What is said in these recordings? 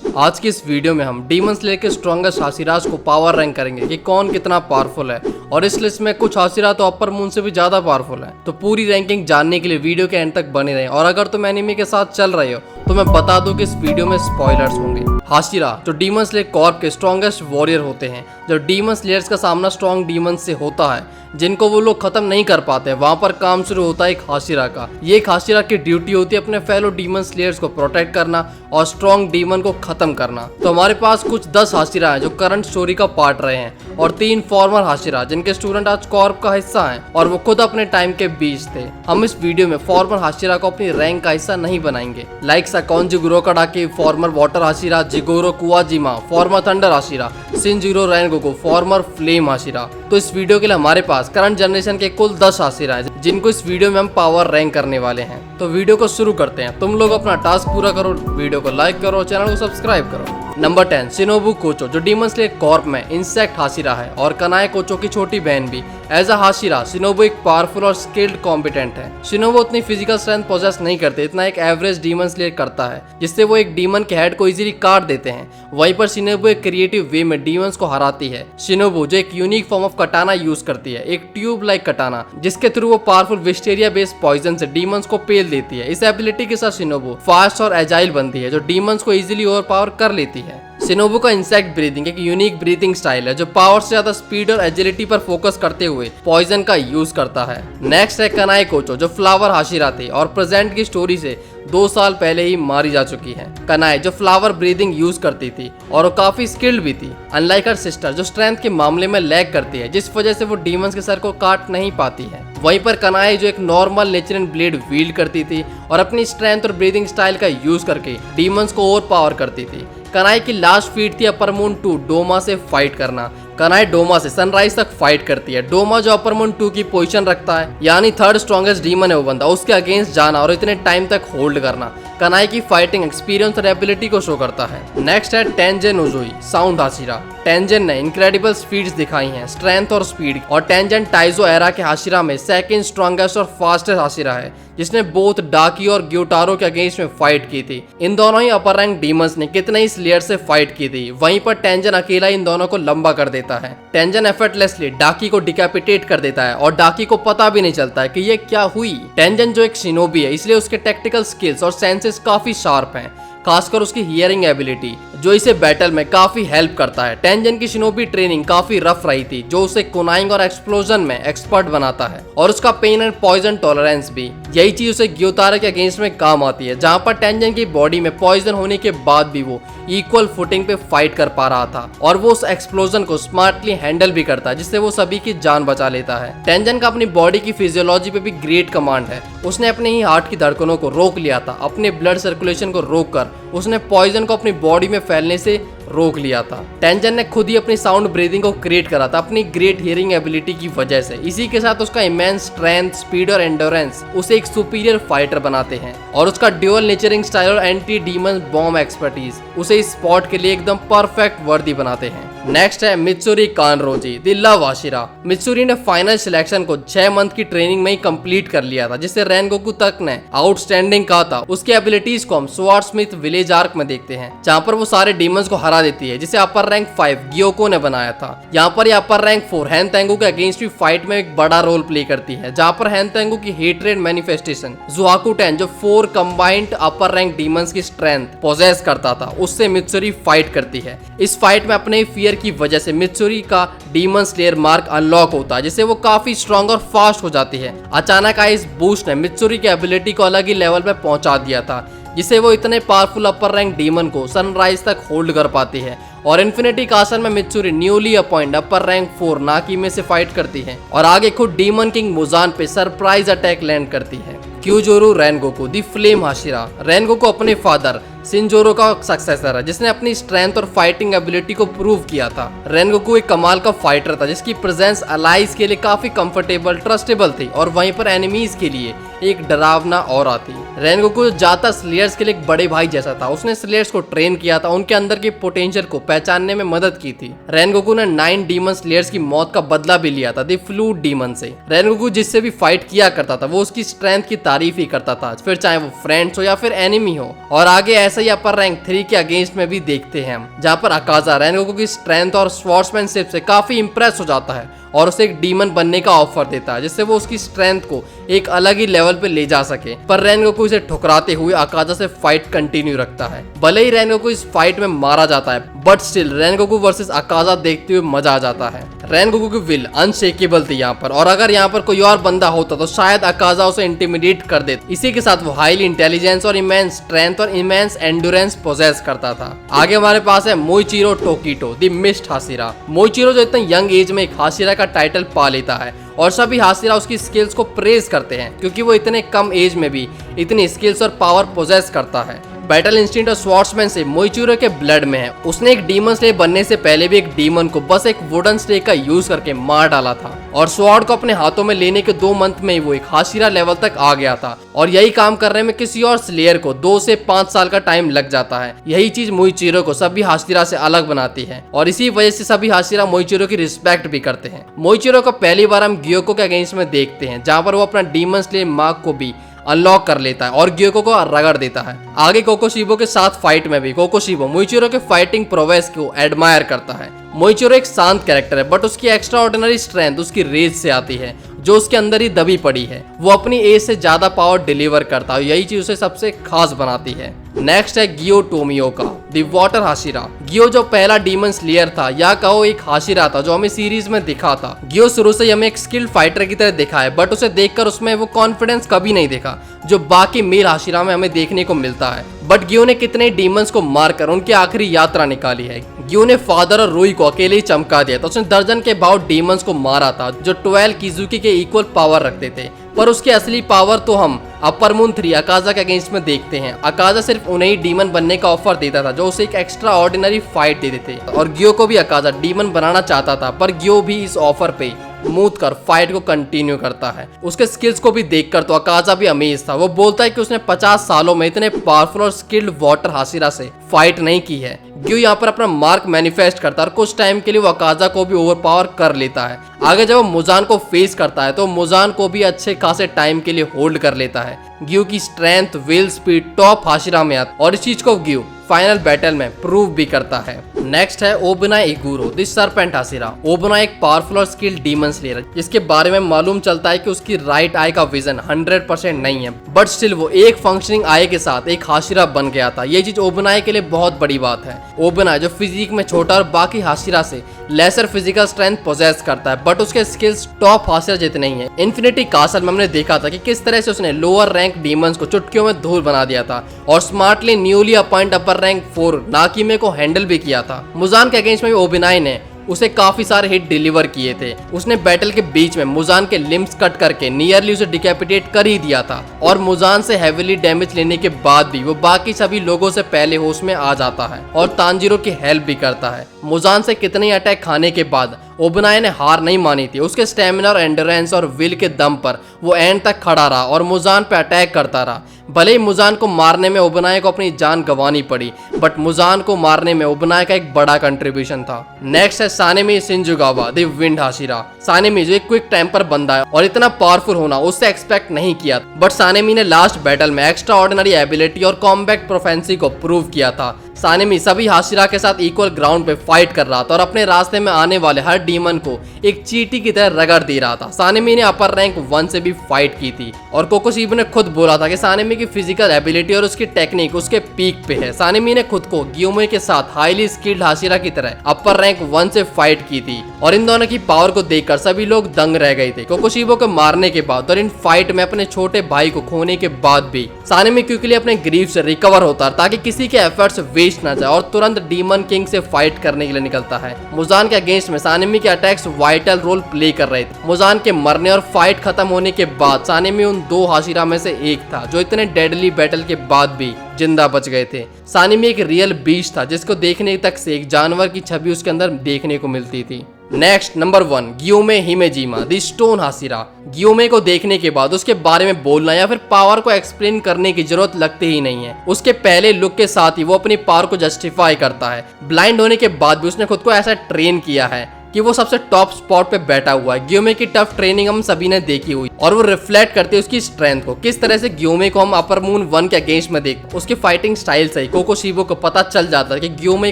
आज की इस वीडियो में हम डीमन स्लेयर के स्ट्रॉन्गेस्ट हाशिराज को पावर रैंक करेंगे कि कौन कितना पावरफुल है, और इस लिस्ट में कुछ हाशिरा तो अपर मून से भी ज्यादा पावरफुल है। तो पूरी रैंकिंग जानने के लिए वीडियो के एंड तक बने रहें, और अगर तुम एनिमी के साथ चल रहे हो तो मैं बता दूं कि इस वीडियो में स्पॉयलर्स होंगे। हाशिरा जो डीमन स्लेयर कॉर्प के स्ट्रॉन्गेस्ट वॉरियर होते हैं, जो डीमन स्लेयर्स का सामना स्ट्रॉन्ग डीमन से होता है जिनको वो लोग खत्म नहीं कर पाते, वहां पर काम शुरू होता है एक हाशिरा का। ये एक हाशिरा की ड्यूटी होती है अपने फेलो डीमन स्लेयर्स को प्रोटेक्ट करना और स्ट्रॉन्ग डीमन को खत्म करना। तो हमारे पास कुछ 10 हाशिरा हैं जो करंट स्टोरी का पार्ट रहे हैं, और 3 फॉर्मर हाशिरा जिनके स्टूडेंट आज कॉर्प का हिस्सा हैं और वो खुद अपने टाइम के बीच थे। हम इस वीडियो में फॉर्मर हाशिरा को अपनी रैंक का हिस्सा नहीं बनाएंगे, like Sakonji Urokodaki former water Hashira, Jigoro Kuwajima former thunder Hashira, Shinjuro Rengoku former flame Hashira. तो इस वीडियो के लिए हमारे पास करंट जनरेशन के कुल 10 हाशिरा हैं जिनको इस वीडियो में हम पावर रैंक करने वाले हैं। तो वीडियो को शुरू करते हैं। तुम लोग अपना टास्क पूरा करो, वीडियो को लाइक करो, चैनल को सब्सक्राइब करो। नंबर 10 शिनोबु कोचो जो डीमन स्लेयर कॉर्प में इंसेक्ट हाशिरा है और कनाए कोचो की छोटी बहन भी। एज अ हाशिरा शिनोबु एक पावरफुल और स्किल्ड कॉम्पिटेंट है। शिनोबु उतनी फिजिकल स्ट्रेंथ पोजेस नहीं करते, इतना एक एवरेज डीमन स्लेयर करता है, जिससे वो एक डीमन के हेड को इजीली काट देते हैं। वहीं पर शिनोबु एक क्रिएटिव वे में डीमंस को हराती है। शिनोबु जो एक यूनिक फॉर्म ऑफ कटाना यूज करती है, एक ट्यूब लाइक कटाना, जिसके थ्रू वो पावरफुल विस्टेरिया बेस्ड पॉइजन से डीमंस को पेल देती है। इस एबिलिटी के साथ शिनोबु फास्ट और एजाइल बनती है, जो डीमंस को इजीली ओवरपावर कर लेती है। शिनोबु का इंसेक्ट ब्रीथिंग एक यूनिक ब्रीथिंग स्टाइल है जो पावर से ज्यादा स्पीड और एजिलिटी पर फोकस करते हुए पॉइजन का यूज करता है। नेक्स्ट है कनाए कोचो जो फ्लावर हाशिरा थे और प्रेजेंट की स्टोरी से 2 साल पहले ही मारी जा चुकी है। कनाए जो फ्लावर ब्रीदिंग यूज करती थी और वो काफी स्किल्ड भी थी, अनलाइक हर सिस्टर जो स्ट्रेंथ के मामले में लैग करती है, जिस वजह से वो डीमंस के सर को काट नहीं पाती है। वहीं पर कनाए जो एक नॉर्मल नेचुरल ब्लेड विल्ड करती थी और अपनी स्ट्रेंथ और ब्रीदिंग स्टाइल का यूज करके डीमंस को ओवर पावर करती थी। कनाए की लास्ट फीट थी अपर मून 2 डोमा से फाइट करना। कनाए डोमा से सनराइज तक फाइट करती है। डोमा जो अपर मून 2 की पोजीशन रखता है, यानी थर्ड स्ट्रॉन्गेस्ट डीमन है वो बंदा, उसके अगेंस्ट जाना और इतने टाइम तक होल्ड करना कनाए की फाइटिंग एक्सपीरियंस और एबिलिटी को शो करता है। नेक्स्ट है टेंजन उजुई साउंड हाशिरा। टेंजन ने इनक्रेडिबल स्पीड्स दिखाई हैं, स्ट्रेंथ और स्पीड, और टेंजन टाइजो एरा के हाशिरा में सेकंड स्ट्रॉन्गेस्ट और फास्टेस्ट हाशिरा है, जिसने बोथ डाकी और ग्योटारो के अगेंस्ट में फाइट की थी। इन दोनों ही अपर रैंक डीमंस ने कितने ही स्लेयर से फाइट की थी, वहीं पर टेंजन अकेला इन दोनों को लंबा कर देता है। टेंजन एफर्टलेसली डाकी को डिकैपिटेट कर देता है और डाकी को पता भी नहीं चलता है कि ये क्या हुई। टेंजन जो एक शिनोबी है, इसलिए उसके टेक्टिकल स्किल्स और सेंसेस काफी शार्प हैं, खासकर उसकी हियरिंग एबिलिटी जो इसे बैटल में काफी हेल्प करता है। टेंजन की शिनोबी ट्रेनिंग काफी रफ रही थी, जो उसे कुनाइंग और एक्सप्लोजन में एक्सपर्ट बनाता है, और उसका पेन एंड पॉइजन टॉलरेंस भी। यही चीज उसे ग्योटारो के अगेंस्ट में काम आती है, जहां पर टेंजन की बॉडी में पॉइजन होने के बाद भी वो इक्वल फुटिंग पे फाइट कर पा रहा था, और वो उस एक्सप्लोजन को स्मार्टली हैंडल भी करता है, जिससे वो सभी की जान बचा लेता है। टेंजन का अपनी बॉडी की फिजियोलॉजी पे भी ग्रेट कमांड है। उसने अपने ही हार्ट की धड़कनों को रोक लिया था, अपने ब्लड सर्कुलेशन को रोक कर उसने पॉइजन को अपनी बॉडी में फैलने से रोक लिया था। टेंजन ने खुद ही अपनी साउंड ब्रीदिंग को क्रिएट करा था अपनी ग्रेट हियरिंग एबिलिटी की वजह से। इसी के साथ उसका इमेंस स्ट्रेंथ, स्पीड और एंडोरेंस उसे एक सुपीरियर फाइटर बनाते हैं, और उसका ड्यूअल नेचरिंग स्टाइल और एंटी डीमन बॉम्ब एक्सपर्टीज उसे इस स्पॉट के लिए एकदम परफेक्ट वर्दी बनाते हैं। नेक्स्ट है Mitsuri Kanroji the love Hashira. Mitsuri ने फाइनल सिलेक्शन को 6 मंथ की ट्रेनिंग में ही कंप्लीट कर लिया था, जिससे रेनगोकू तक ने आउटस्टैंडिंग कहा था। उसकी एबिलिटीज को हम स्वॉर्डस्मिथ विलेज आर्क में देखते हैं, जहां पर वो सारे डीमंस को हरा देती है, जिसे अपर रैंक 5 गियोको ने बनाया था। यहाँ पर ये अपर रैंक 4 हैन तेंगू के अगेंस्ट भी फाइट में एक बड़ा रोल प्ले करती है, जहां पर हैन तेंगू की हेट्रेड मैनिफेस्टेशन जुआकू 10 जो 4 कंबाइंड अपर रैंक डीमंस की स्ट्रेंथ पोजेस करता था, उससे मित्सुरी फाइट करती है। इस फाइट में अपने फियर की वजह से मित्सुरी का डीमन स्लेयर मार्क अनलॉक होता है, जिससे वो काफी स्ट्रॉन्ग और फास्ट हो जाती है। अचानक आए इस बूस्ट ने मित्सुरी की एबिलिटी को अलग ही लेवल पे पहुंचा दिया था, जिससे वो इतने पावरफुल अपर रैंक डीमन को सनराइज तक होल्ड कर पाती है। और इन्फिनिटी कासल में Mitsuri newly appoint upper rank 4 नाकी में से फाइट करती है, और आगे खुद डीमन किंग मुजान पे सरप्राइज अटैक लैंड करती है। क्यूजोरू रेनगोकू दी फ्लेम हाशिरा। रेनगोकू अपने फादर शिनजोरो का सक्सेसर है, जिसने अपनी स्ट्रेंथ और फाइटिंग एबिलिटी को प्रूव किया था। रेनगोकू एक कमाल का फाइटर था, जिसकी प्रेजेंस अलाइज के लिए काफी कंफर्टेबल, ट्रस्टेबल थी, और वहीं पर एनिमीज के लिए एक डरावना और आती। रेनगोकू जाता स्लेयर्स के लिए एक बड़े भाई जैसा था। उसने स्लेयर्स को ट्रेन किया था, उनके अंदर के पोटेंशियल को पहचानने में मदद की थी। रेनगोकू ने 9 डीमन स्लेयर्स की मौत का बदला भी लिया था द फ्लूड डीमन से। रेनगोकू जिससे भी फाइट किया करता था, वो उसकी स्ट्रेंथ की तारीफ ही करता था, फिर चाहे वो फ्रेंड्स हो या फिर एनिमी हो। और आगे ऐसे ऐसा ही अपर रैंक 3 के अगेंस्ट में भी देखते हैं हम, जहाँ पर अकाजा रेनगोकू की स्ट्रेंथ और स्वॉर्ड्समैनशिप से काफी इंप्रेस हो जाता है और उसे एक डीमन बनने का ऑफर देता है, जिससे वो उसकी स्ट्रेंथ को एक अलग ही लेवल पे ले जा सके। पर रेनगोकू इसे ठुकराते हुए अकाजा से फाइट कंटिन्यू रखता है। भले ही रेनगोकू इस फाइट में मारा जाता है, बट स्टिल रेनगोकू वर्सेस अकाजा देखते हुए मजा आ जाता है। रेनगोकू की विल अनशेकेबल थी यहाँ पर, और अगर यहाँ पर कोई और बंदा होता तो शायद अकाजा उसे इंटिमिडेट कर देता। इसी के साथ वो हाईली इंटेलिजेंस और इमेंस स्ट्रेंथ और इमेंस एंडुरेंस पोजेस करता था। आगे हमारे पास है मोइचिरो टोकिटो द मिस्ट हाशिरा। मोइचिरो जो इतने यंग एज में एक हाशिरा का टाइटल पा लेता है और सभी हाशिरा उसकी स्किल्स को प्रेज करते हैं, क्योंकि वो इतने कम एज में भी इतनी स्किल्स और पावर पोजेस करता है। बैटल इंस्टिंक्ट और स्वॉर्ड्समैन से मोइचिरो के ब्लड में है। उसने एक डीमन स्लेयर बनने से पहले भी एक डीमन को बस एक वुडन स्टेक का यूज करके मार डाला था, और स्वॉर्ड को अपने हाथों में लेने के 2 मंथ में ही वो एक हाशिरा लेवल तक आ गया था। और यही काम करने में किसी और स्लेयर को 2 से 5 साल का टाइम लग जाता है। यही चीज मोइचिरो को सभी हाशिरा से अलग बनाती है, और इसी वजह से सभी हाशिरा मोइचिरो की रिस्पेक्ट भी करते हैं। मोइचिरो को पहली बार हम ग्योको के अगेंस्ट में देखते हैं, जहाँ पर वो अपना डीमन स्लेयर मार्क को भी अनलॉक कर लेता है और ग्योको को रगड़ देता है। आगे कोकोशिबो के साथ फाइट में भी कोकोशिबो मोइचिरो के फाइटिंग प्रोवेस को एडमायर करता है। मोइचिरो एक शांत कैरेक्टर है, बट उसकी एक्स्ट्रा ऑर्डिनरी स्ट्रेंथ उसकी रेज से आती है, जो उसके अंदर ही दबी पड़ी है। वो अपनी एज से ज्यादा पावर डिलीवर करता है, यही चीज उसे सबसे खास बनाती है। नेक्स्ट है गियो टोमियोका द वाटर हाशिरा। गियो जो पहला डीमन स्लेयर था, या कहो एक हाशिरा था जो हमें सीरीज में दिखा था। गियो शुरू से हमें एक स्किल्ड फाइटर की तरह दिखा है, बट उसे देखकर उसमें वो कॉन्फिडेंस कभी नहीं दिखा जो बाकी मेल हाशिरा में हमें देखने को मिलता है। बट गियो ने कितने डीमंस को मारकर उनकी आखिरी यात्रा निकाली है। गियो ने फादर और रुई को अकेले ही चमका दिया था। उसने दर्जन के बाद डीमंस को मारा था जो 12 किजुकी के इक्वल पावर रखते थे, पर उसकी असली पावर तो हम अपर मून 3 अकाजा के अगेंस्ट में देखते हैं। अकाजा सिर्फ उन्हें ही डीमन बनने का ऑफर देता था, जो उसे एक एक्स्ट्रा ऑर्डिनरी फाइट देते थे, और गियो को भी अकाजा डीमन बनाना चाहता था, पर गियो भी इस ऑफर पे मूत कर फाइट को कंटिन्यू करता है। उसके स्किल्स को भी देखकर तो अकाजा भी अमेज था। वो बोलता है कि उसने 50 सालों में इतने पावरफुल और स्किल्ड वाटर हाशिरा से फाइट नहीं की है। गियो यहाँ पर अपना मार्क मैनिफेस्ट करता है और कुछ टाइम के लिए वो अकाजा को भी ओवरपावर कर लेता है। आगे जब वो मुजान को फेस करता है तो मुजान को भी अच्छे खासे टाइम के लिए होल्ड कर लेता है। गियो की strength, will, speed top Hashira में आती, और इस चीज को गियो फाइनल बैटल में प्रूव भी करता है। नेक्स्ट है ओबनाई इगुरो द सर्पेंट हाशिरा। ओबनाई एक पावरफुल और स्किल्ड डीमन स्लेयर है, जिसके बारे में मालूम चलता है कि उसकी राइट आई का विजन 100% नहीं है, बट स्टिल वो एक फंक्शनिंग आई के साथ एक हाशिरा बन गया था। ये चीज ओबनाई के लिए बहुत बड़ी बात है। ओबनाई जो फिजिक में छोटा और बाकी हाशिरा से लेसर फिजिकल स्ट्रेंथ पोजेस करता है, बट उसके स्किल्स टॉप हाशिरा जितने ही है। इन्फिनिटी कासल में हमने देखा था कि किस तरह से उसने लोअर रैंक डीमंस को चुटकियों में धूल बना दिया था, और smartly newly appoint upper rank 4 Nakime को हैंडल भी किया था। मुजान के अगेंस्ट में भी ओबनाई ने उसे काफी सारे हिट डिलीवर किए थे। उसने बैटल के बीच में मुजान के लिम्स कट करके नियरली उसे डिकैपिटेट कर ही दिया था, और मुजान से हेवीली डैमेज लेने के बाद भी वो बाकी सभी लोगों से पहले होश में आ जाता है और तांजीरो की हेल्प भी करता है। मुजान से कितने अटैक खाने के बाद ओबनाई ने हार नहीं मानी थी। उसके स्टेमिना और एंडोरेंस और विल के दम पर वो एंड तक खड़ा रहा और मुजान पे अटैक करता रहा। भले ही मुजान को मारने में ओबनाई को अपनी जान गंवानी पड़ी, बट मुजान को मारने में ओबनाई का एक बड़ा कंट्रीब्यूशन था। नेक्स्ट है Sanemi Shinazugawa the wind Hashira. Sanemi जो एक क्विक टेम्पर बंदा है और इतना पावरफुल होना उससे एक्सपेक्ट नहीं किया, बट सानेमी ने लास्ट बैटल में एक्स्ट्रा ऑर्डिनरी एबिलिटी और कॉम्बैट प्रोफेंसी को प्रूव किया था। सानेमी सभी हाशिरा के साथ इक्वल ग्राउंड पे फाइट कर रहा था और अपने रास्ते में आने वाले हर डीमन को एक चींटी की तरह रगड़ दे रहा था। सानेमी ने अपर रैंक 1 से भी फाइट की थी, और कोकोशिबो ने खुद बोला था कि सानेमी की फिजिकल एबिलिटी और उसकी टेक्निक उसके पीक पे है। सानेमी ने खुद को गियोमे के साथ हाईली स्किल्ड हाशिरा की तरह अपर रैंक 1 से फाइट की थी, और इन दोनों की पावर को देखकर सभी लोग दंग रह गए थे। कोकोशिबो को मारने के बाद और इन फाइट में अपने छोटे भाई को खोने के बाद भी सानेमी क्विकली अपने ग्रीफ से रिकवर होता ताकि किसी के एफर्ट्स वेस्ट ना जाए, और तुरंत डीमन किंग से फाइट करने के लिए निकलता है। मुजान के अगेंस्ट में सानेमी के अटैक्स वाइटल रोल प्ले कर रहे थे। मुजान के मरने और फाइट खत्म होने के बाद सानेमी उन 2 हाशिरा में से एक था जो इतने डेडली बैटल के बाद भी जिंदा बच गए थे। सानेमी एक रियल बीस्ट था जिसको देखने तक से एक जानवर की छवि उसके अंदर देखने को मिलती थी। Next number 1 Gyomei Himejima the stone Hashira. Gyomei को देखने के बाद उसके बारे में बोलना या फिर पावर को एक्सप्लेन करने की जरूरत लगती ही नहीं है। उसके पहले लुक के साथ ही वो अपनी पावर को जस्टिफाई करता है। ब्लाइंड होने के बाद भी उसने खुद को ऐसा ट्रेन किया है कि वो सबसे टॉप स्पॉट पे बैठा हुआ है। गियोमे की टफ ट्रेनिंग हम सभी ने देखी हुई और वो रिफ्लेक्ट करती है उसकी स्ट्रेंथ को। किस तरह से गियोमे को हम अपर मून 1 के अगेंस्ट में देख उसकी फाइटिंग स्टाइल से कोकोशीबो को पता चल जाता है कि गियोमे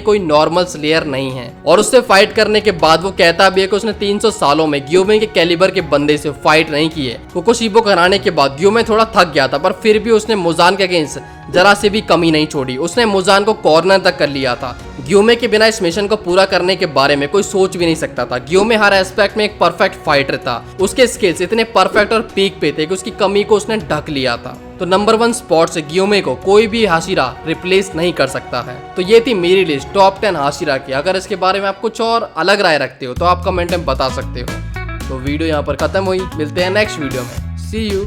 कोई नॉर्मल स्लेयर नहीं है। और उससे फाइट करने के बाद वो कहता भी है कि उसने 300 सालों में गियोमे के कैलिबर के बंदे से फाइट नहीं की है। कोकोशीबो को हराने के बाद गियोमे थोड़ा थक गया था, पर फिर भी उसने मुजान के अगेंस्ट जरा से भी कमी नहीं छोड़ी। उसने मुजान को कॉर्नर तक कर लिया था। गियोमे के बिना इस मिशन को पूरा करने के बारे में कोई सोच भी नहीं सकता था। गियोमे हर एस्पेक्ट में एक परफेक्ट फाइटर था। उसके स्किल्स इतने परफेक्ट और पीक पे थे कि उसकी कमी को उसने ढक लिया था। तो नंबर 1 स्पॉट से गियोमे को कोई भी हाशिरा रिप्लेस नहीं कर सकता है। तो ये थी मेरी लिस्ट टॉप 10 हाशिरा की। अगर इसके बारे में आप कुछ और अलग राय रखते हो तो आप कमेंट में बता सकते हो। तो वीडियो यहाँ पर खत्म हुई, मिलते हैं नेक्स्ट वीडियो में। सी यू।